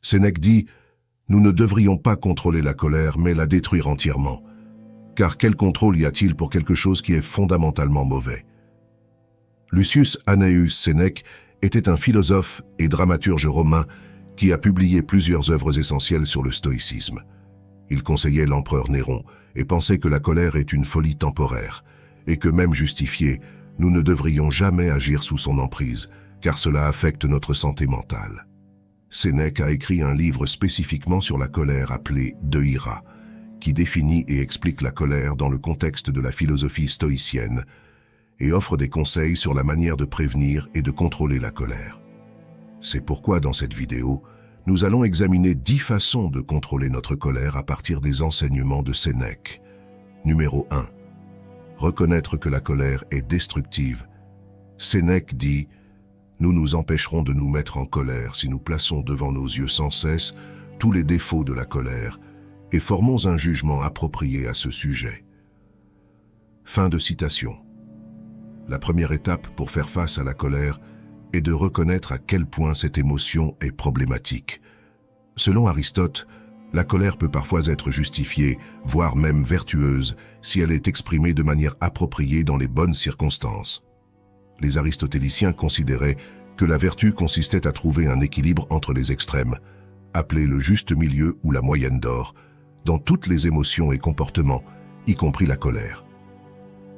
Sénèque dit « Nous ne devrions pas contrôler la colère, mais la détruire entièrement. Car quel contrôle y a-t-il pour quelque chose qui est fondamentalement mauvais ?» Lucius Annaeus Sénèque était un philosophe et dramaturge romain qui a publié plusieurs œuvres essentielles sur le stoïcisme. Il conseillait l'empereur Néron et pensait que la colère est une folie temporaire et que même justifiée, nous ne devrions jamais agir sous son emprise, car cela affecte notre santé mentale. Sénèque a écrit un livre spécifiquement sur la colère appelé De Ira, qui définit et explique la colère dans le contexte de la philosophie stoïcienne et offre des conseils sur la manière de prévenir et de contrôler la colère. C'est pourquoi dans cette vidéo, nous allons examiner 10 façons de contrôler notre colère à partir des enseignements de Sénèque. Numéro 1. Reconnaître que la colère est destructive. Sénèque dit « Nous nous empêcherons de nous mettre en colère si nous plaçons devant nos yeux sans cesse tous les défauts de la colère et formons un jugement approprié à ce sujet. » Fin de citation. La première étape pour faire face à la colère est de reconnaître à quel point cette émotion est problématique. Selon Aristote, la colère peut parfois être justifiée, voire même vertueuse, si elle est exprimée de manière appropriée dans les bonnes circonstances. Les aristotéliciens considéraient que la vertu consistait à trouver un équilibre entre les extrêmes, appelé le juste milieu ou la moyenne d'or, dans toutes les émotions et comportements, y compris la colère.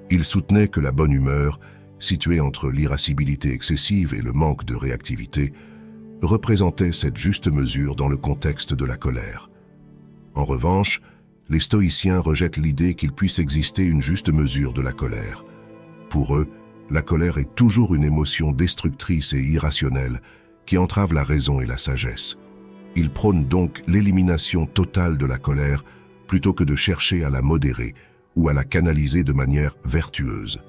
Ils soutenaient que la bonne humeur, située entre l'irascibilité excessive et le manque de réactivité, représentait cette juste mesure dans le contexte de la colère. En revanche, les stoïciens rejettent l'idée qu'il puisse exister une juste mesure de la colère. Pour eux, la colère est toujours une émotion destructrice et irrationnelle qui entrave la raison et la sagesse. Ils prônent donc l'élimination totale de la colère plutôt que de chercher à la modérer ou à la canaliser de manière vertueuse.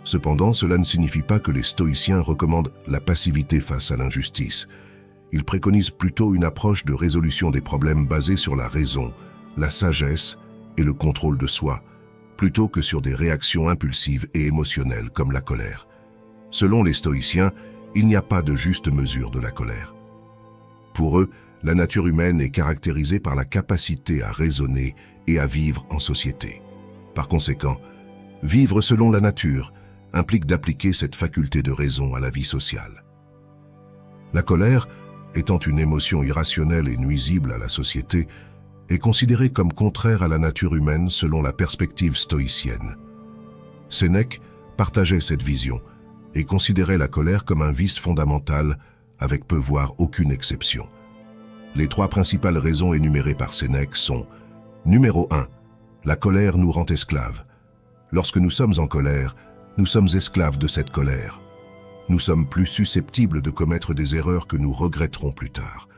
Cependant, cela ne signifie pas que les stoïciens recommandent la passivité face à l'injustice. Ils préconisent plutôt une approche de résolution des problèmes basée sur la raison, la sagesse et le contrôle de soi, plutôt que sur des réactions impulsives et émotionnelles comme la colère. Selon les stoïciens, il n'y a pas de juste mesure de la colère. Pour eux, la nature humaine est caractérisée par la capacité à raisonner et à vivre en société. Par conséquent, vivre selon la nature implique d'appliquer cette faculté de raison à la vie sociale. La colère, étant une émotion irrationnelle et nuisible à la société, est considérée comme contraire à la nature humaine selon la perspective stoïcienne. Sénèque partageait cette vision et considérait la colère comme un vice fondamental avec peu voire aucune exception. Les 3 principales raisons énumérées par Sénèque sont: numéro 1. La colère nous rend esclaves. Lorsque nous sommes en colère, nous sommes esclaves de cette colère. Nous sommes plus susceptibles de commettre des erreurs que nous regretterons plus tard.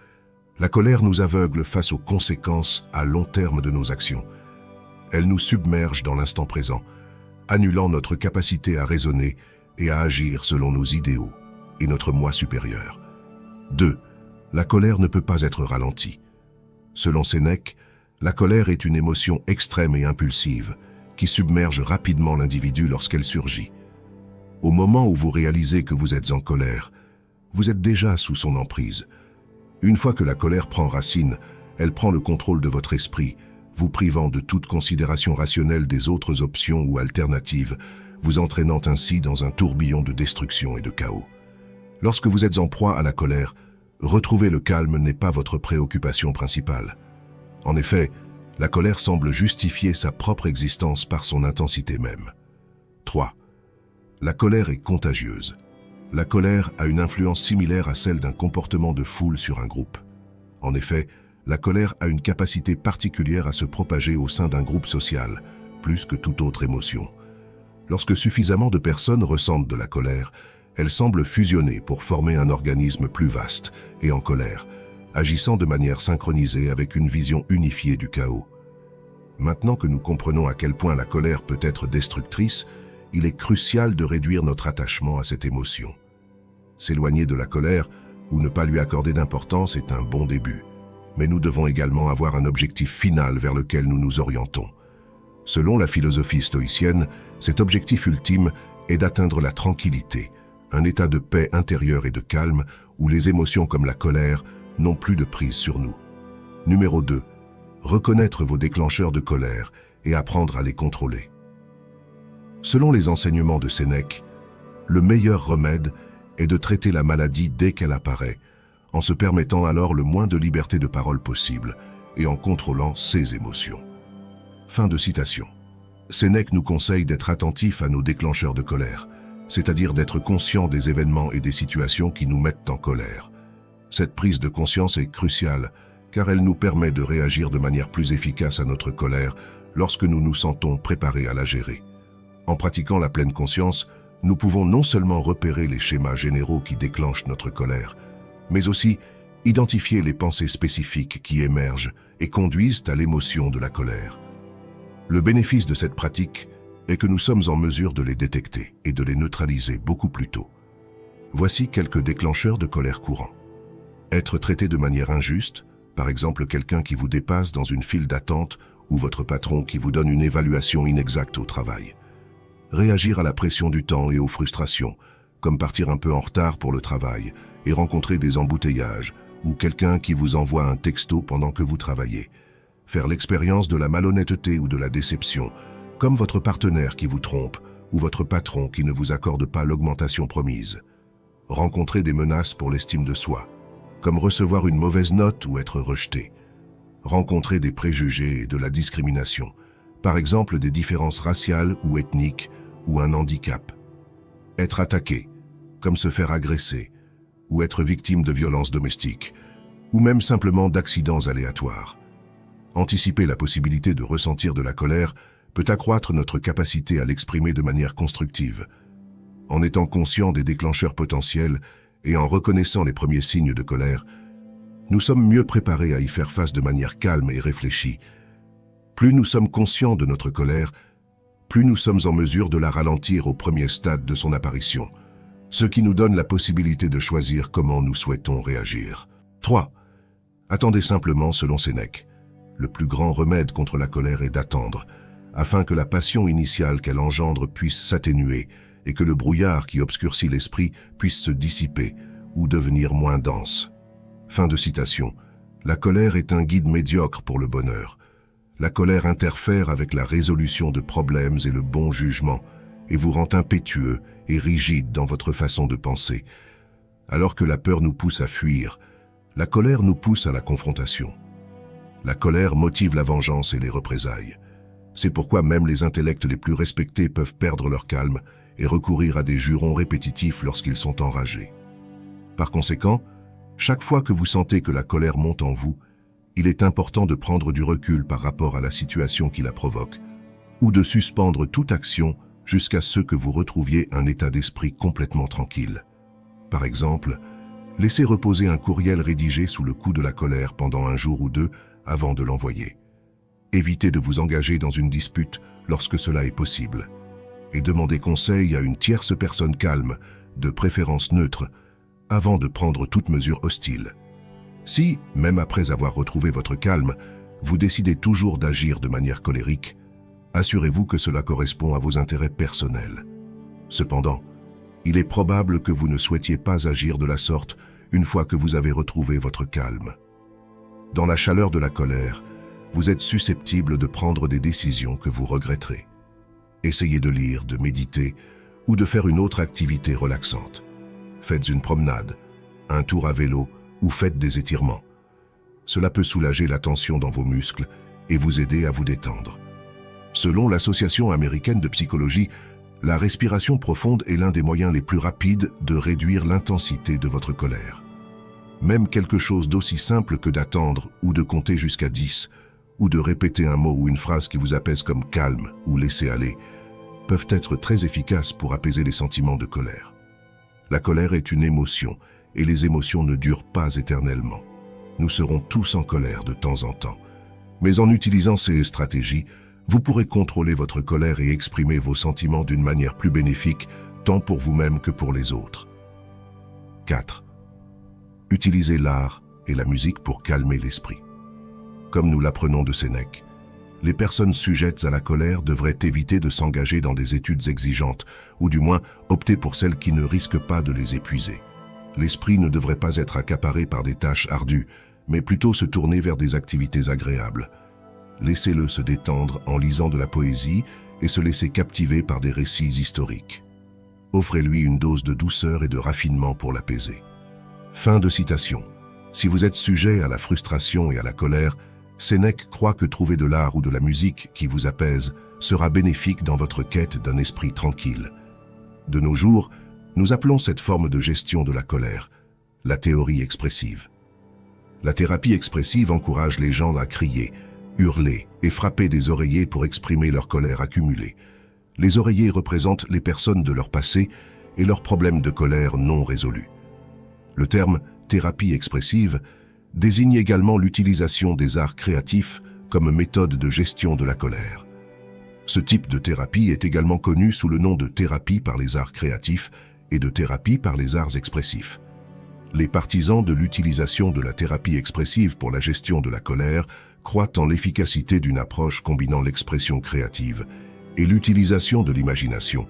La colère nous aveugle face aux conséquences à long terme de nos actions. Elle nous submerge dans l'instant présent, annulant notre capacité à raisonner et à agir selon nos idéaux et notre moi supérieur. 2. La colère ne peut pas être ralentie. Selon Sénèque, la colère est une émotion extrême et impulsive qui submerge rapidement l'individu lorsqu'elle surgit. Au moment où vous réalisez que vous êtes en colère, vous êtes déjà sous son emprise. Une fois que la colère prend racine, elle prend le contrôle de votre esprit, vous privant de toute considération rationnelle des autres options ou alternatives, vous entraînant ainsi dans un tourbillon de destruction et de chaos. Lorsque vous êtes en proie à la colère, retrouver le calme n'est pas votre préoccupation principale. En effet, la colère semble justifier sa propre existence par son intensité même. 3. La colère est contagieuse. La colère a une influence similaire à celle d'un comportement de foule sur un groupe. En effet, la colère a une capacité particulière à se propager au sein d'un groupe social, plus que toute autre émotion. Lorsque suffisamment de personnes ressentent de la colère, elle semble fusionner pour former un organisme plus vaste et en colère, agissant de manière synchronisée avec une vision unifiée du chaos. Maintenant que nous comprenons à quel point la colère peut être destructrice, il est crucial de réduire notre attachement à cette émotion. S'éloigner de la colère ou ne pas lui accorder d'importance est un bon début, mais nous devons également avoir un objectif final vers lequel nous nous orientons. Selon la philosophie stoïcienne, cet objectif ultime est d'atteindre la tranquillité, un état de paix intérieure et de calme où les émotions comme la colère n'ont plus de prise sur nous. Numéro 2. Reconnaître vos déclencheurs de colère et apprendre à les contrôler. Selon les enseignements de Sénèque, le meilleur remède est de traiter la maladie dès qu'elle apparaît, en se permettant alors le moins de liberté de parole possible et en contrôlant ses émotions. Fin de citation. Sénèque nous conseille d'être attentifs à nos déclencheurs de colère, c'est-à-dire d'être conscients des événements et des situations qui nous mettent en colère. Cette prise de conscience est cruciale, car elle nous permet de réagir de manière plus efficace à notre colère lorsque nous nous sentons préparés à la gérer. En pratiquant la pleine conscience, nous pouvons non seulement repérer les schémas généraux qui déclenchent notre colère, mais aussi identifier les pensées spécifiques qui émergent et conduisent à l'émotion de la colère. Le bénéfice de cette pratique est que nous sommes en mesure de les détecter et de les neutraliser beaucoup plus tôt. Voici quelques déclencheurs de colère courants. Être traité de manière injuste, par exemple quelqu'un qui vous dépasse dans une file d'attente ou votre patron qui vous donne une évaluation inexacte au travail. Réagir à la pression du temps et aux frustrations, comme partir un peu en retard pour le travail et rencontrer des embouteillages, ou quelqu'un qui vous envoie un texto pendant que vous travaillez. Faire l'expérience de la malhonnêteté ou de la déception, comme votre partenaire qui vous trompe ou votre patron qui ne vous accorde pas l'augmentation promise. Rencontrer des menaces pour l'estime de soi, comme recevoir une mauvaise note ou être rejeté. Rencontrer des préjugés et de la discrimination, par exemple des différences raciales ou ethniques ou un handicap. Être attaqué, comme se faire agresser, ou être victime de violences domestiques, ou même simplement d'accidents aléatoires. Anticiper la possibilité de ressentir de la colère peut accroître notre capacité à l'exprimer de manière constructive. En étant conscient des déclencheurs potentiels et en reconnaissant les premiers signes de colère, nous sommes mieux préparés à y faire face de manière calme et réfléchie. Plus nous sommes conscients de notre colère, plus nous sommes en mesure de la ralentir au premier stade de son apparition, ce qui nous donne la possibilité de choisir comment nous souhaitons réagir. 3. Attendez simplement selon Sénèque. Le plus grand remède contre la colère est d'attendre, afin que la passion initiale qu'elle engendre puisse s'atténuer et que le brouillard qui obscurcit l'esprit puisse se dissiper ou devenir moins dense. Fin de citation. La colère est un guide médiocre pour le bonheur. La colère interfère avec la résolution de problèmes et le bon jugement, et vous rend impétueux et rigide dans votre façon de penser. Alors que la peur nous pousse à fuir, la colère nous pousse à la confrontation. La colère motive la vengeance et les représailles. C'est pourquoi même les intellects les plus respectés peuvent perdre leur calme et recourir à des jurons répétitifs lorsqu'ils sont enragés. Par conséquent, chaque fois que vous sentez que la colère monte en vous, il est important de prendre du recul par rapport à la situation qui la provoque, ou de suspendre toute action jusqu'à ce que vous retrouviez un état d'esprit complètement tranquille. Par exemple, laissez reposer un courriel rédigé sous le coup de la colère pendant un jour ou deux avant de l'envoyer. Évitez de vous engager dans une dispute lorsque cela est possible. Et demandez conseil à une tierce personne calme, de préférence neutre, avant de prendre toute mesure hostile. Si, même après avoir retrouvé votre calme, vous décidez toujours d'agir de manière colérique, assurez-vous que cela correspond à vos intérêts personnels. Cependant, il est probable que vous ne souhaitiez pas agir de la sorte une fois que vous avez retrouvé votre calme. Dans la chaleur de la colère, vous êtes susceptible de prendre des décisions que vous regretterez. Essayez de lire, de méditer ou de faire une autre activité relaxante. Faites une promenade, un tour à vélo ou faites des étirements. Cela peut soulager la tension dans vos muscles et vous aider à vous détendre. Selon l'Association américaine de psychologie, la respiration profonde est l'un des moyens les plus rapides de réduire l'intensité de votre colère. Même quelque chose d'aussi simple que d'attendre ou de compter jusqu'à 10, ou de répéter un mot ou une phrase qui vous apaise comme calme ou laisser aller, peuvent être très efficaces pour apaiser les sentiments de colère. La colère est une émotion, et les émotions ne durent pas éternellement. Nous serons tous en colère de temps en temps. Mais en utilisant ces stratégies, vous pourrez contrôler votre colère et exprimer vos sentiments d'une manière plus bénéfique, tant pour vous-même que pour les autres. 4. Utilisez l'art et la musique pour calmer l'esprit. Comme nous l'apprenons de Sénèque, les personnes sujettes à la colère devraient éviter de s'engager dans des études exigeantes, ou du moins opter pour celles qui ne risquent pas de les épuiser. L'esprit ne devrait pas être accaparé par des tâches ardues, mais plutôt se tourner vers des activités agréables. Laissez-le se détendre en lisant de la poésie et se laisser captiver par des récits historiques. Offrez-lui une dose de douceur et de raffinement pour l'apaiser. Fin de citation. Si vous êtes sujet à la frustration et à la colère, Sénèque croit que trouver de l'art ou de la musique qui vous apaise sera bénéfique dans votre quête d'un esprit tranquille. De nos jours, nous appelons cette forme de gestion de la colère la théorie expressive. La thérapie expressive encourage les gens à crier, hurler et frapper des oreillers pour exprimer leur colère accumulée. Les oreillers représentent les personnes de leur passé et leurs problèmes de colère non résolus. Le terme « thérapie expressive » désigne également l'utilisation des arts créatifs comme méthode de gestion de la colère. Ce type de thérapie est également connu sous le nom de thérapie par les arts créatifs et de thérapie par les arts expressifs. Les partisans de l'utilisation de la thérapie expressive pour la gestion de la colère croient en l'efficacité d'une approche combinant l'expression créative et l'utilisation de l'imagination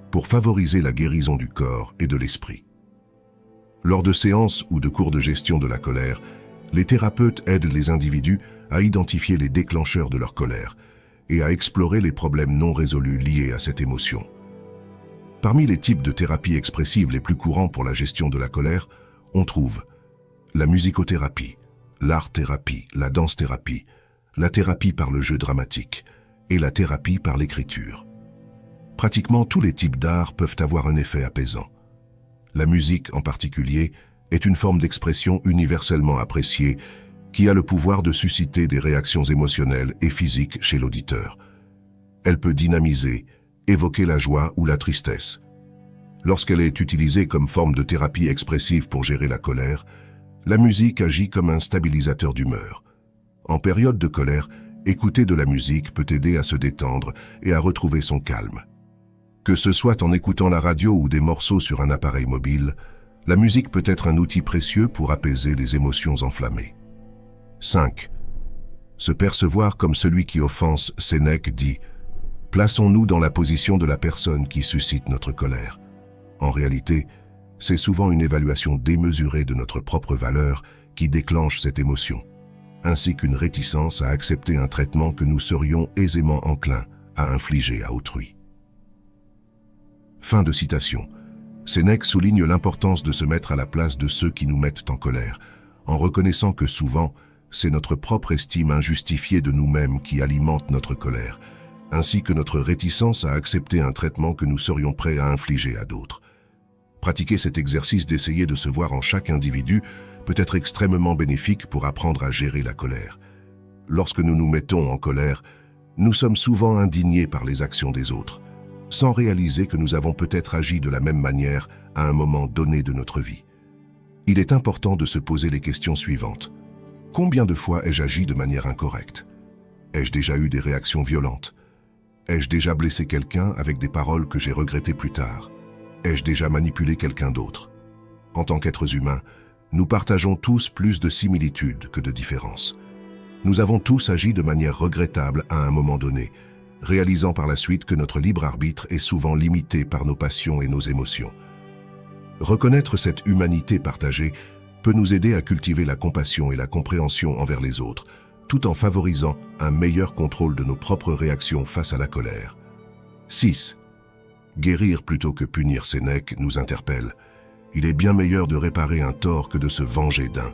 pour favoriser la guérison du corps et de l'esprit. Lors de séances ou de cours de gestion de la colère, les thérapeutes aident les individus à identifier les déclencheurs de leur colère et à explorer les problèmes non résolus liés à cette émotion. Parmi les types de thérapie expressive les plus courants pour la gestion de la colère, on trouve la musicothérapie, l'art-thérapie, la danse-thérapie, la thérapie par le jeu dramatique et la thérapie par l'écriture. Pratiquement tous les types d'art peuvent avoir un effet apaisant. La musique, en particulier, est une forme d'expression universellement appréciée qui a le pouvoir de susciter des réactions émotionnelles et physiques chez l'auditeur. Elle peut dynamiser, évoquer la joie ou la tristesse. Lorsqu'elle est utilisée comme forme de thérapie expressive pour gérer la colère, la musique agit comme un stabilisateur d'humeur. En période de colère, écouter de la musique peut aider à se détendre et à retrouver son calme. Que ce soit en écoutant la radio ou des morceaux sur un appareil mobile, la musique peut être un outil précieux pour apaiser les émotions enflammées. 5. Se percevoir comme celui qui offense, Sénèque dit « Plaçons-nous dans la position de la personne qui suscite notre colère ». En réalité, c'est souvent une évaluation démesurée de notre propre valeur qui déclenche cette émotion, ainsi qu'une réticence à accepter un traitement que nous serions aisément enclins à infliger à autrui. Fin de citation. Sénèque souligne l'importance de se mettre à la place de ceux qui nous mettent en colère, en reconnaissant que souvent, c'est notre propre estime injustifiée de nous-mêmes qui alimente notre colère, ainsi que notre réticence à accepter un traitement que nous serions prêts à infliger à d'autres. Pratiquer cet exercice d'essayer de se voir en chaque individu peut être extrêmement bénéfique pour apprendre à gérer la colère. Lorsque nous nous mettons en colère, nous sommes souvent indignés par les actions des autres, sans réaliser que nous avons peut-être agi de la même manière à un moment donné de notre vie. Il est important de se poser les questions suivantes. Combien de fois ai-je agi de manière incorrecte? Ai-je déjà eu des réactions violentes? Ai-je déjà blessé quelqu'un avec des paroles que j'ai regrettées plus tard? Ai-je déjà manipulé quelqu'un d'autre? En tant qu'êtres humains, nous partageons tous plus de similitudes que de différences. Nous avons tous agi de manière regrettable à un moment donné, réalisant par la suite que notre libre arbitre est souvent limité par nos passions et nos émotions. Reconnaître cette humanité partagée peut nous aider à cultiver la compassion et la compréhension envers les autres, tout en favorisant un meilleur contrôle de nos propres réactions face à la colère. 6. Guérir plutôt que punir, Sénèque nous interpelle. Il est bien meilleur de réparer un tort que de se venger d'un.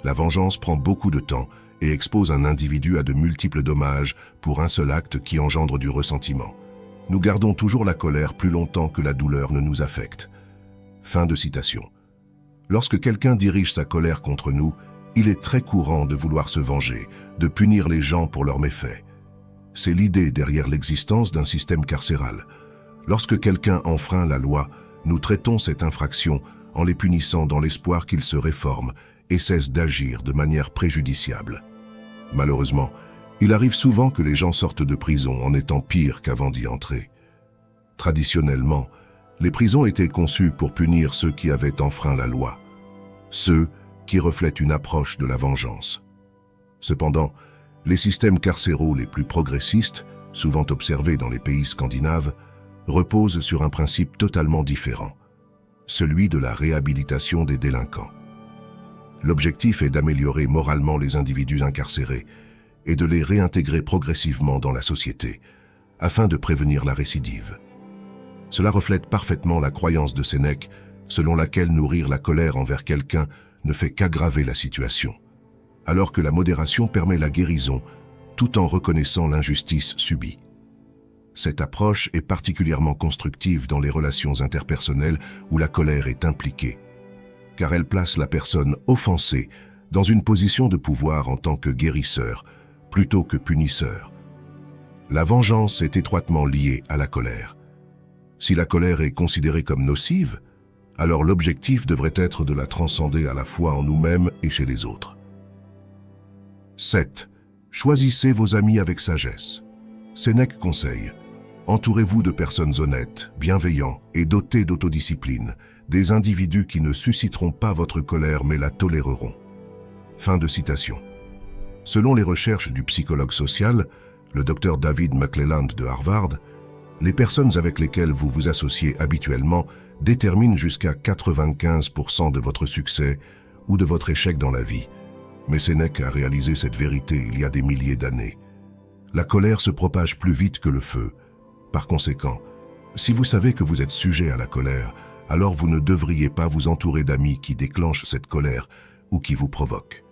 La vengeance prend beaucoup de temps et expose un individu à de multiples dommages pour un seul acte qui engendre du ressentiment. Nous gardons toujours la colère plus longtemps que la douleur ne nous affecte. Fin de citation. Lorsque quelqu'un dirige sa colère contre nous, il est très courant de vouloir se venger, de punir les gens pour leurs méfaits. C'est l'idée derrière l'existence d'un système carcéral. Lorsque quelqu'un enfreint la loi, nous traitons cette infraction en les punissant dans l'espoir qu'ils se réforment et cessent d'agir de manière préjudiciable. Malheureusement, il arrive souvent que les gens sortent de prison en étant pires qu'avant d'y entrer. Traditionnellement, les prisons étaient conçues pour punir ceux qui avaient enfreint la loi, ceux qui reflètent une approche de la vengeance. Cependant, les systèmes carcéraux les plus progressistes, souvent observés dans les pays scandinaves, reposent sur un principe totalement différent. celui de la réhabilitation des délinquants. L'objectif est d'améliorer moralement les individus incarcérés et de les réintégrer progressivement dans la société, afin de prévenir la récidive. Cela reflète parfaitement la croyance de Sénèque, selon laquelle nourrir la colère envers quelqu'un ne fait qu'aggraver la situation, alors que la modération permet la guérison, tout en reconnaissant l'injustice subie. Cette approche est particulièrement constructive dans les relations interpersonnelles où la colère est impliquée, car elle place la personne offensée dans une position de pouvoir en tant que guérisseur, plutôt que punisseur. La vengeance est étroitement liée à la colère. Si la colère est considérée comme nocive, alors l'objectif devrait être de la transcender à la fois en nous-mêmes et chez les autres. 7. Choisissez vos amis avec sagesse. Sénèque conseille: entourez-vous de personnes honnêtes, bienveillants et dotées d'autodiscipline, des individus qui ne susciteront pas votre colère mais la toléreront. Fin de citation. Selon les recherches du psychologue social, le Dr David McClelland de Harvard, les personnes avec lesquelles vous vous associez habituellement déterminent jusqu'à 95% de votre succès ou de votre échec dans la vie. Mais Sénèque a réalisé cette vérité il y a des milliers d'années. La colère se propage plus vite que le feu. Par conséquent, si vous savez que vous êtes sujet à la colère, alors vous ne devriez pas vous entourer d'amis qui déclenchent cette colère ou qui vous provoquent.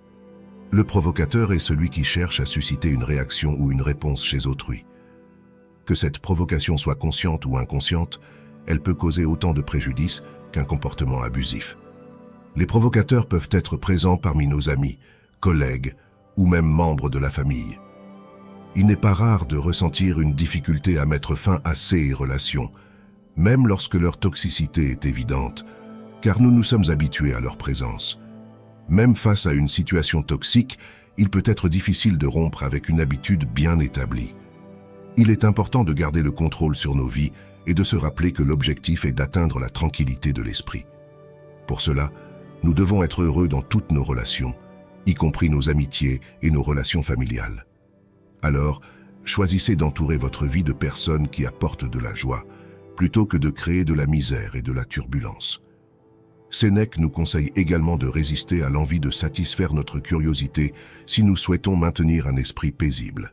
Le provocateur est celui qui cherche à susciter une réaction ou une réponse chez autrui. Que cette provocation soit consciente ou inconsciente, elle peut causer autant de préjudice qu'un comportement abusif. Les provocateurs peuvent être présents parmi nos amis, collègues ou même membres de la famille. Il n'est pas rare de ressentir une difficulté à mettre fin à ces relations, même lorsque leur toxicité est évidente, car nous nous sommes habitués à leur présence. Même face à une situation toxique, il peut être difficile de rompre avec une habitude bien établie. Il est important de garder le contrôle sur nos vies et de se rappeler que l'objectif est d'atteindre la tranquillité de l'esprit. Pour cela, nous devons être heureux dans toutes nos relations, y compris nos amitiés et nos relations familiales. Alors, choisissez d'entourer votre vie de personnes qui apportent de la joie, plutôt que de créer de la misère et de la turbulence. Sénèque nous conseille également de résister à l'envie de satisfaire notre curiosité si nous souhaitons maintenir un esprit paisible.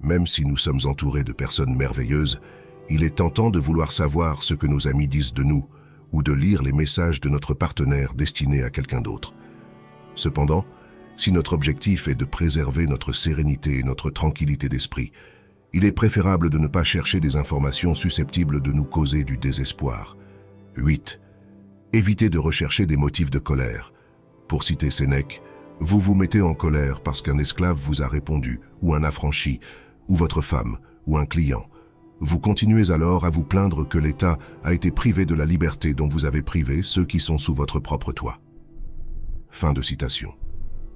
Même si nous sommes entourés de personnes merveilleuses, il est tentant de vouloir savoir ce que nos amis disent de nous ou de lire les messages de notre partenaire destinés à quelqu'un d'autre. Cependant, si notre objectif est de préserver notre sérénité et notre tranquillité d'esprit, il est préférable de ne pas chercher des informations susceptibles de nous causer du désespoir. 8. Évitez de rechercher des motifs de colère. Pour citer Sénèque, vous vous mettez en colère parce qu'un esclave vous a répondu, ou un affranchi, ou votre femme, ou un client. Vous continuez alors à vous plaindre que l'État a été privé de la liberté dont vous avez privé ceux qui sont sous votre propre toit. Fin de citation.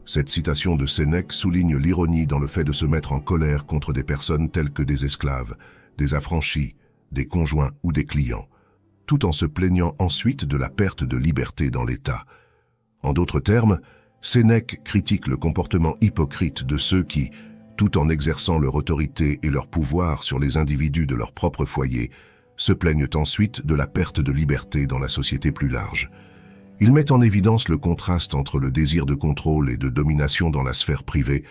Cette citation de Sénèque souligne l'ironie dans le fait de se mettre en colère contre des personnes telles que des esclaves, des affranchis, des conjoints ou des clients, tout en se plaignant ensuite de la perte de liberté dans l'État. En d'autres termes, Sénèque critique le comportement hypocrite de ceux qui, tout en exerçant leur autorité et leur pouvoir sur les individus de leur propre foyer, se plaignent ensuite de la perte de liberté dans la société plus large. Il met en évidence le contraste entre le désir de contrôle et de domination dans la sphère privée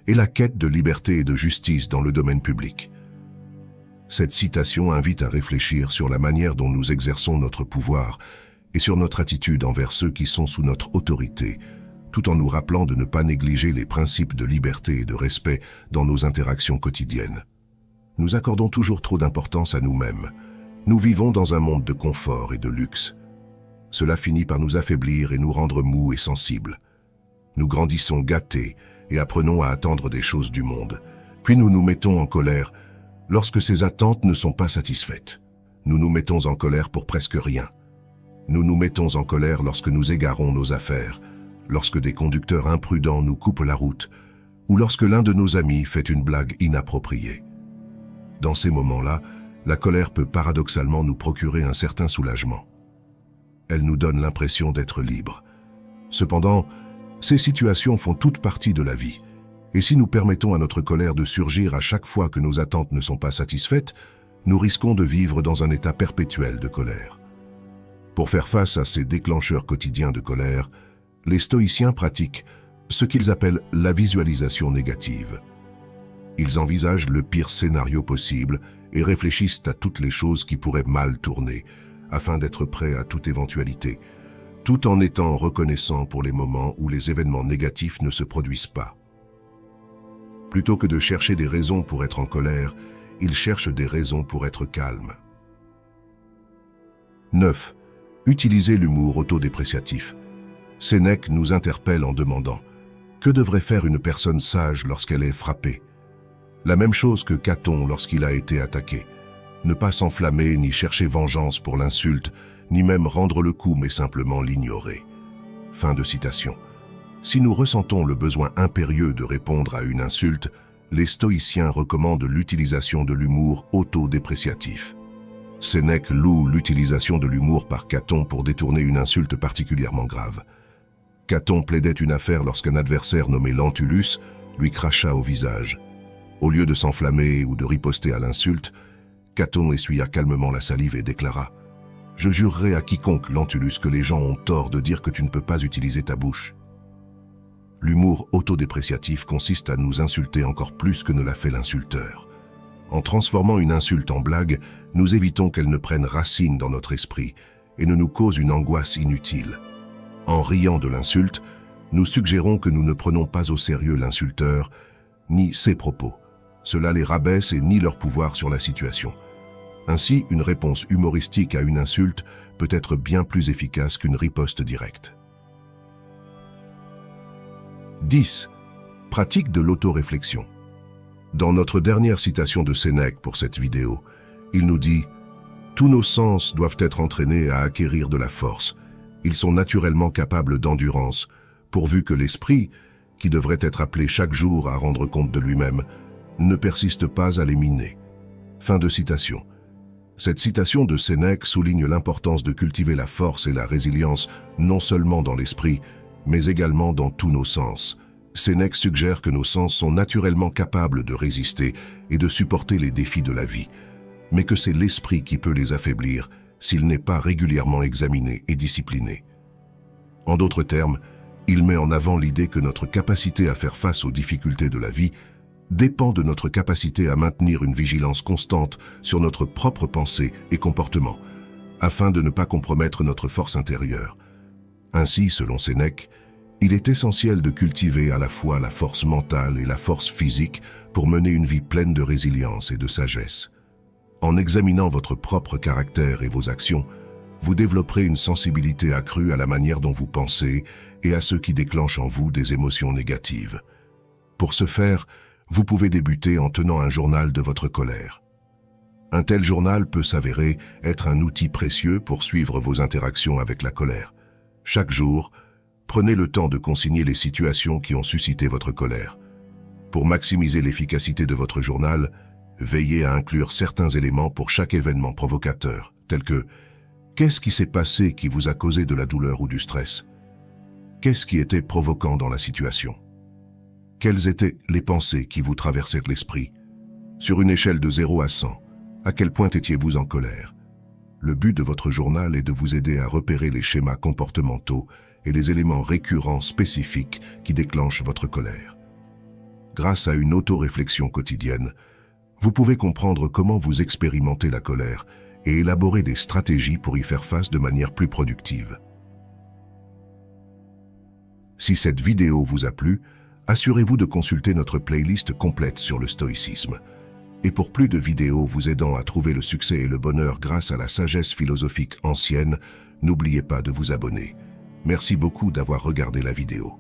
et la quête de liberté et de justice dans le domaine public. Cette citation invite à réfléchir sur la manière dont nous exerçons notre pouvoir et sur notre attitude envers ceux qui sont sous notre autorité, tout en nous rappelant de ne pas négliger les principes de liberté et de respect dans nos interactions quotidiennes. Nous accordons toujours trop d'importance à nous-mêmes. Nous vivons dans un monde de confort et de luxe. Cela finit par nous affaiblir et nous rendre mous et sensibles. Nous grandissons gâtés et apprenons à attendre des choses du monde. Puis nous nous mettons en colère lorsque ces attentes ne sont pas satisfaites. Nous nous mettons en colère pour presque rien. Nous nous mettons en colère lorsque nous égarons nos affaires, lorsque des conducteurs imprudents nous coupent la route, ou lorsque l'un de nos amis fait une blague inappropriée. Dans ces moments-là, la colère peut paradoxalement nous procurer un certain soulagement. Elle nous donne l'impression d'être libres. Cependant, ces situations font toute partie de la vie, et si nous permettons à notre colère de surgir à chaque fois que nos attentes ne sont pas satisfaites, nous risquons de vivre dans un état perpétuel de colère. Pour faire face à ces déclencheurs quotidiens de colère, les stoïciens pratiquent ce qu'ils appellent la visualisation négative. Ils envisagent le pire scénario possible et réfléchissent à toutes les choses qui pourraient mal tourner, afin d'être prêts à toute éventualité, tout en étant reconnaissants pour les moments où les événements négatifs ne se produisent pas. Plutôt que de chercher des raisons pour être en colère, ils cherchent des raisons pour être calmes. 9. Utilisez l'humour autodépréciatif. Sénèque nous interpelle en demandant « Que devrait faire une personne sage lorsqu'elle est frappée ?» La même chose que Caton lorsqu'il a été attaqué. Ne pas s'enflammer ni chercher vengeance pour l'insulte, ni même rendre le coup mais simplement l'ignorer. Fin de citation. Si nous ressentons le besoin impérieux de répondre à une insulte, les stoïciens recommandent l'utilisation de l'humour autodépréciatif. Sénèque loue l'utilisation de l'humour par Caton pour détourner une insulte particulièrement grave. Caton plaidait une affaire lorsqu'un adversaire nommé Lentulus lui cracha au visage. Au lieu de s'enflammer ou de riposter à l'insulte, Caton essuya calmement la salive et déclara « Je jurerai à quiconque, Lentulus, que les gens ont tort de dire que tu ne peux pas utiliser ta bouche. » L'humour autodépréciatif consiste à nous insulter encore plus que ne l'a fait l'insulteur. En transformant une insulte en blague, nous évitons qu'elle ne prenne racine dans notre esprit et ne nous cause une angoisse inutile. En riant de l'insulte, nous suggérons que nous ne prenons pas au sérieux l'insulteur, ni ses propos. Cela les rabaisse et nie leur pouvoir sur la situation. Ainsi, une réponse humoristique à une insulte peut être bien plus efficace qu'une riposte directe. 10. Pratique de l'autoréflexion. Dans notre dernière citation de Sénèque pour cette vidéo, il nous dit « Tous nos sens doivent être entraînés à acquérir de la force. Ils sont naturellement capables d'endurance, pourvu que l'esprit, qui devrait être appelé chaque jour à rendre compte de lui-même, ne persiste pas à les miner. » Fin de citation. Cette citation de Sénèque souligne l'importance de cultiver la force et la résilience non seulement dans l'esprit, mais également dans tous nos sens. Sénèque suggère que nos sens sont naturellement capables de résister et de supporter les défis de la vie, mais que c'est l'esprit qui peut les affaiblir s'il n'est pas régulièrement examiné et discipliné. En d'autres termes, il met en avant l'idée que notre capacité à faire face aux difficultés de la vie dépend de notre capacité à maintenir une vigilance constante sur notre propre pensée et comportement, afin de ne pas compromettre notre force intérieure. Ainsi, selon Sénèque, il est essentiel de cultiver à la fois la force mentale et la force physique pour mener une vie pleine de résilience et de sagesse. En examinant votre propre caractère et vos actions, vous développerez une sensibilité accrue à la manière dont vous pensez et à ce qui déclenche en vous des émotions négatives. Pour ce faire, vous pouvez débuter en tenant un journal de votre colère. Un tel journal peut s'avérer être un outil précieux pour suivre vos interactions avec la colère. Chaque jour, prenez le temps de consigner les situations qui ont suscité votre colère. Pour maximiser l'efficacité de votre journal, veillez à inclure certains éléments pour chaque événement provocateur, tels que « Qu'est-ce qui s'est passé qui vous a causé de la douleur ou du stress ? Qu'est-ce qui était provoquant dans la situation ? Quelles étaient les pensées qui vous traversaient l'esprit ? Sur une échelle de 0 à 100, à quel point étiez-vous en colère ? Le but de votre journal est de vous aider à repérer les schémas comportementaux et les éléments récurrents spécifiques qui déclenchent votre colère. Grâce à une auto-réflexion quotidienne, vous pouvez comprendre comment vous expérimentez la colère et élaborer des stratégies pour y faire face de manière plus productive. Si cette vidéo vous a plu, assurez-vous de consulter notre playlist complète sur le stoïcisme. Et pour plus de vidéos vous aidant à trouver le succès et le bonheur grâce à la sagesse philosophique ancienne, n'oubliez pas de vous abonner. Merci beaucoup d'avoir regardé la vidéo.